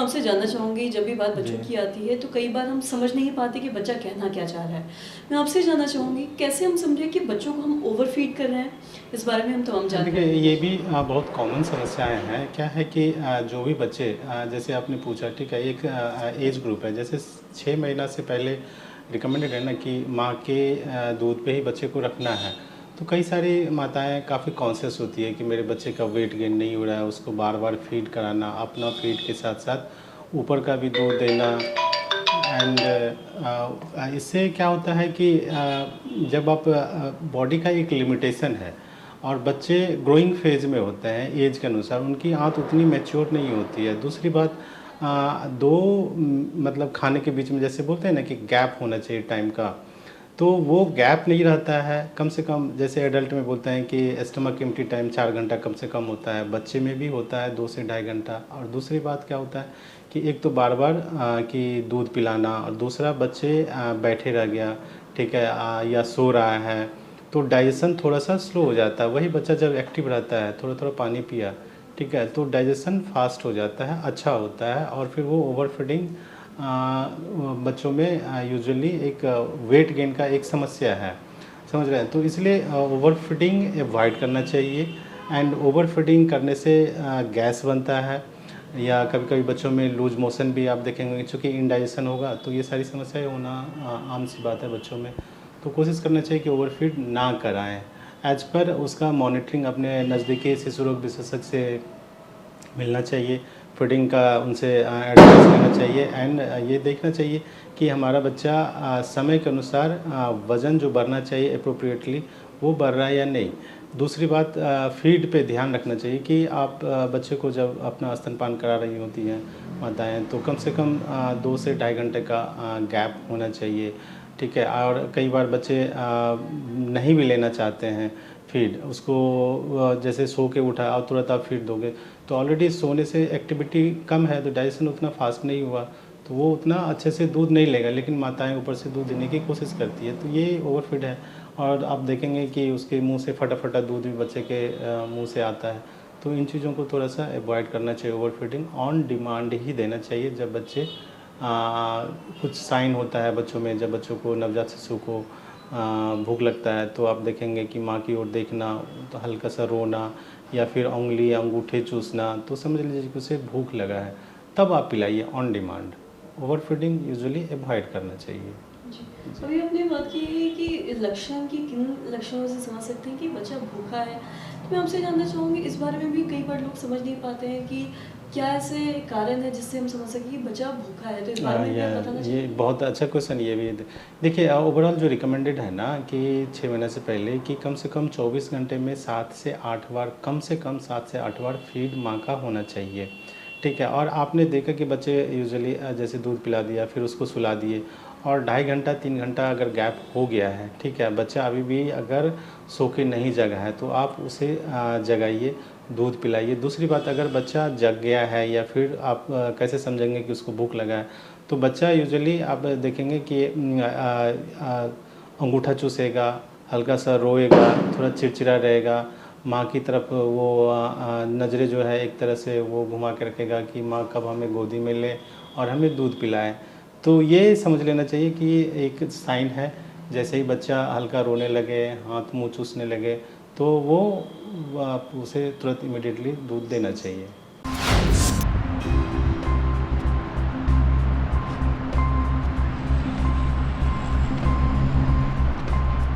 मैं आपसे जानना चाहूँगी, जब भी बात जी। बच्चों की आती है तो कई बार हम समझ नहीं पाते कि बच्चा कहना क्या चाह रहा है। मैं आपसे जानना चाहूँगी, कैसे हम समझें कि बच्चों को हम ओवर फीड कर रहे हैं? इस बारे में हम तमाम देखिए, जानकारी ये लेंगे। भी बहुत कॉमन समस्याएँ हैं। क्या है कि जो भी बच्चे जैसे आपने पूछा, ठीक है, एक एज ग्रुप है, जैसे 6 महीना से पहले रिकमेंडेड है ना कि माँ के दूध पे ही बच्चे को रखना है। तो कई सारी माताएँ काफ़ी कॉन्शियस होती है कि मेरे बच्चे का वेट गेन नहीं हो रहा है, उसको बार-बार फीड कराना, अपना फीड के साथ-साथ ऊपर का भी दूध देना। एंड इससे क्या होता है कि जब आप बॉडी का एक लिमिटेशन है और बच्चे ग्रोइंग फेज में होते हैं एज के अनुसार, उनकी आंत उतनी मैच्योर नहीं होती है। दूसरी बात, दो मतलब खाने के बीच में जैसे बोलते हैं ना कि गैप होना चाहिए टाइम का, तो वो गैप नहीं रहता है। कम से कम जैसे एडल्ट में बोलते हैं कि स्टमक एम्प्टी टाइम 4 घंटा कम से कम होता है, बच्चे में भी होता है 2 से ढाई घंटा। और दूसरी बात क्या होता है कि एक तो बार बार कि दूध पिलाना, और दूसरा बच्चे बैठे रह गया, ठीक है, या सो रहा है, तो डाइजेशन थोड़ा सा स्लो हो जाता है। वही बच्चा जब एक्टिव रहता है, थोड़ा थोड़ा पानी पिया, ठीक है, तो डाइजेशन फास्ट हो जाता है, अच्छा होता है। और फिर वो ओवर फीडिंग बच्चों में यूजुअली एक वेट गेन का एक समस्या है, समझ रहे हैं। तो इसलिए ओवर फीडिंग अवॉइड करना चाहिए। एंड ओवर फीडिंग करने से गैस बनता है, या कभी कभी बच्चों में लूज मोशन भी आप देखेंगे, चूँकि इंडाइजेशन होगा तो ये सारी समस्याएं होना आम सी बात है बच्चों में। तो कोशिश करना चाहिए कि ओवरफीड ना कराएं। एज पर उसका मॉनिटरिंग अपने नज़दीकी शिशु रोग विशेषज्ञ से मिलना चाहिए, फीडिंग का उनसे एडवाइस लेना चाहिए। एंड ये देखना चाहिए कि हमारा बच्चा समय के अनुसार वज़न जो बढ़ना चाहिए अप्रोप्रिएटली वो बढ़ रहा है या नहीं। दूसरी बात, फीड पे ध्यान रखना चाहिए कि आप बच्चे को जब अपना स्तनपान करा रही होती हैं माताएँ, तो कम से कम 2 से ढाई घंटे का गैप होना चाहिए, ठीक है। और कई बार बच्चे नहीं भी लेना चाहते हैं फीड, उसको जैसे सो के उठा और तुरंत आप फीड दोगे, तो ऑलरेडी सोने से एक्टिविटी कम है, तो डाइजेशन उतना फास्ट नहीं हुआ, तो वो उतना अच्छे से दूध नहीं लेगा। लेकिन माताएं ऊपर से दूध देने की कोशिश करती है, तो ये ओवरफीड है। और आप देखेंगे कि उसके मुंह से फटा फटा दूध भी बच्चे के मुंह से आता है। तो इन चीज़ों को थोड़ा सा अवॉइड करना चाहिए। ओवरफीडिंग ऑन डिमांड ही देना चाहिए। जब बच्चे कुछ साइन होता है बच्चों में, जब बच्चों को, नवजात शिशु को भूख लगता है, तो आप देखेंगे कि माँ की ओर देखना, तो हल्का सा रोना, या फिर उंगली या अंगूठे चूसना, तो समझ लीजिए कि उसे भूख लगा है, तब आप पिलाइए on demand. Over feeding usually avoid करना चाहिए। जी। जी। अभी आपने बात की है कि लक्षण की किन लक्षणों से समझ सकते हैं कि बच्चा भूखा है। तो मैं आपसे जानना चाहूँगी, इस बारे में भी कई बार लोग समझ नहीं पाते हैं कि क्या ऐसे कारण है जिससे हम समझ सकें कि बच्चा भूखा है? तो इस बारे में भी आप बताना ये चाहेंगे? बहुत अच्छा क्वेश्चन ये भी है। देखिए, ओवरऑल जो रिकमेंडेड है ना कि 6 महीने से पहले कि कम से कम 24 घंटे में 7 से 8 बार, कम से कम 7 से 8 बार फीड माँ का होना चाहिए, ठीक है। और आपने देखा कि बच्चे यूजुअली जैसे दूध पिला दिया, फिर उसको सुला दिए, और ढाई घंटा 3 घंटा अगर गैप हो गया है, ठीक है, बच्चा अभी भी अगर सो के नहीं जगा है, तो आप उसे जगाइए, दूध पिलाइए। दूसरी बात, अगर बच्चा जग गया है, या फिर आप कैसे समझेंगे कि उसको भूख लगा है, तो बच्चा यूजुअली आप देखेंगे कि अंगूठा चूसेगा, हल्का सा रोएगा, थोड़ा चिड़चिड़ा रहेगा, माँ की तरफ वो नज़रें जो है एक तरह से वो घुमा के रखेगा कि माँ कब हमें गोदी में ले और हमें दूध पिलाए। तो ये समझ लेना चाहिए कि एक साइन है। जैसे ही बच्चा हल्का रोने लगे, हाथ मुंह चूसने लगे, तो वो आप उसे तुरंत इमिडिएटली दूध देना चाहिए।